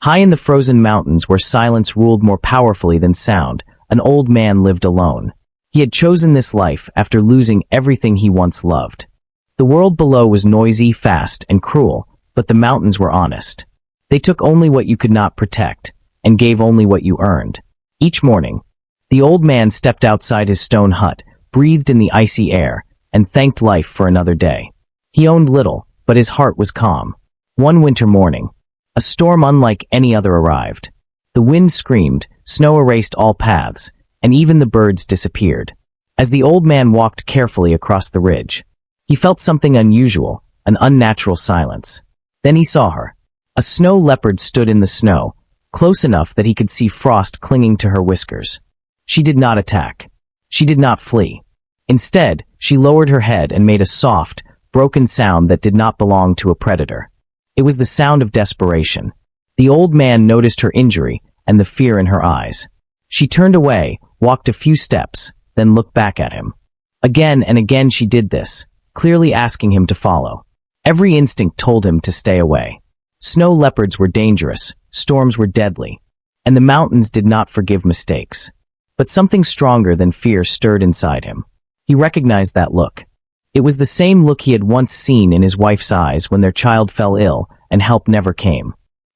High in the frozen mountains where silence ruled more powerfully than sound, an old man lived alone. He had chosen this life after losing everything he once loved. The world below was noisy, fast, and cruel, but the mountains were honest. They took only what you could not protect, and gave only what you earned. Each morning, the old man stepped outside his stone hut, breathed in the icy air, and thanked life for another day. He owned little, but his heart was calm. One winter morning, a storm unlike any other arrived. The wind screamed, snow erased all paths, and even the birds disappeared. As the old man walked carefully across the ridge, he felt something unusual, an unnatural silence. Then he saw her. A snow leopard stood in the snow, close enough that he could see frost clinging to her whiskers. She did not attack. She did not flee. Instead, she lowered her head and made a soft, broken sound that did not belong to a predator. It was the sound of desperation. The old man noticed her injury and the fear in her eyes. She turned away, walked a few steps, then looked back at him. Again and again she did this, clearly asking him to follow. Every instinct told him to stay away. Snow leopards were dangerous, storms were deadly, and the mountains did not forgive mistakes. But something stronger than fear stirred inside him. He recognized that look. It was the same look he had once seen in his wife's eyes when their child fell ill and help never came.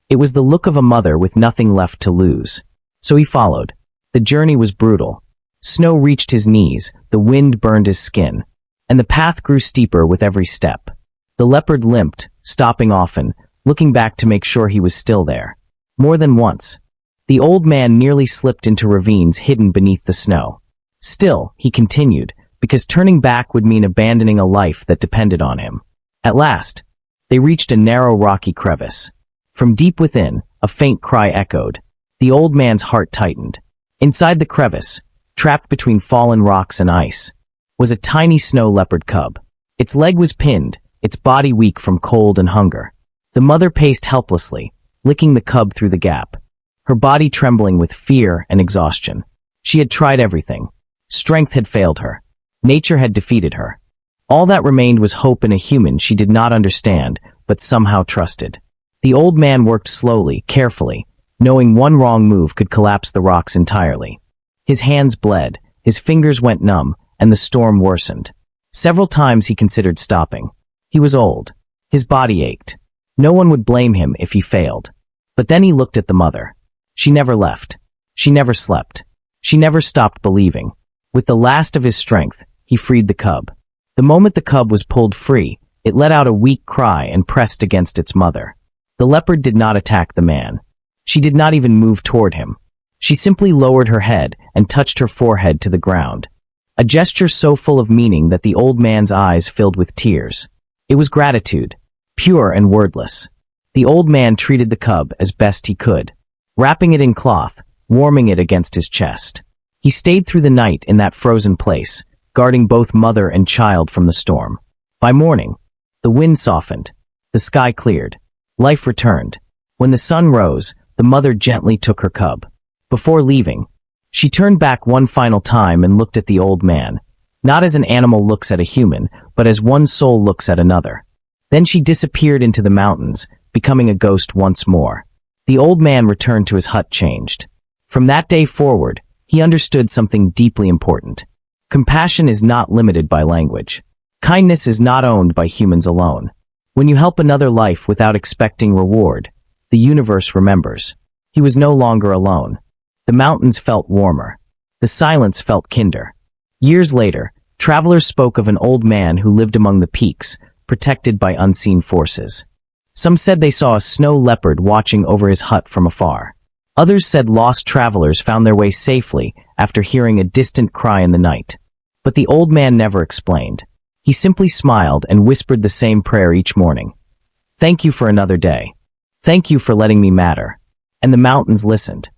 It was the look of a mother with nothing left to lose. So he followed. The journey was brutal. Snow reached his knees, the wind burned his skin, and the path grew steeper with every step. The leopard limped, stopping often, looking back to make sure he was still there. More than once, the old man nearly slipped into ravines hidden beneath the snow. Still, he continued, because turning back would mean abandoning a life that depended on him. At last, they reached a narrow rocky crevice. From deep within, a faint cry echoed. The old man's heart tightened. Inside the crevice, trapped between fallen rocks and ice, was a tiny snow leopard cub. Its leg was pinned, its body weak from cold and hunger. The mother paced helplessly, licking the cub through the gap, her body trembling with fear and exhaustion. She had tried everything. Strength had failed her. Nature had defeated her. All that remained was hope in a human she did not understand, but somehow trusted. The old man worked slowly, carefully, knowing one wrong move could collapse the rocks entirely. His hands bled, his fingers went numb, and the storm worsened. Several times he considered stopping. He was old. His body ached. No one would blame him if he failed. But then he looked at the mother. She never left. She never slept. She never stopped believing. With the last of his strength, he freed the cub. The moment the cub was pulled free, it let out a weak cry and pressed against its mother. The leopard did not attack the man. She did not even move toward him. She simply lowered her head and touched her forehead to the ground. A gesture so full of meaning that the old man's eyes filled with tears. It was gratitude, pure and wordless. The old man treated the cub as best he could, wrapping it in cloth, warming it against his chest. He stayed through the night in that frozen place, guarding both mother and child from the storm. By morning, the wind softened. The sky cleared. Life returned. When the sun rose, the mother gently took her cub. Before leaving, she turned back one final time and looked at the old man, not as an animal looks at a human, but as one soul looks at another. Then she disappeared into the mountains, becoming a ghost once more. The old man returned to his hut changed. From that day forward, he understood something deeply important. Compassion is not limited by language. Kindness is not owned by humans alone. When you help another life without expecting reward, the universe remembers. He was no longer alone. The mountains felt warmer. The silence felt kinder. Years later, travelers spoke of an old man who lived among the peaks, protected by unseen forces. Some said they saw a snow leopard watching over his hut from afar. Others said lost travelers found their way safely after hearing a distant cry in the night. But the old man never explained. He simply smiled and whispered the same prayer each morning. "Thank you for another day. Thank you for letting me matter." And the mountains listened.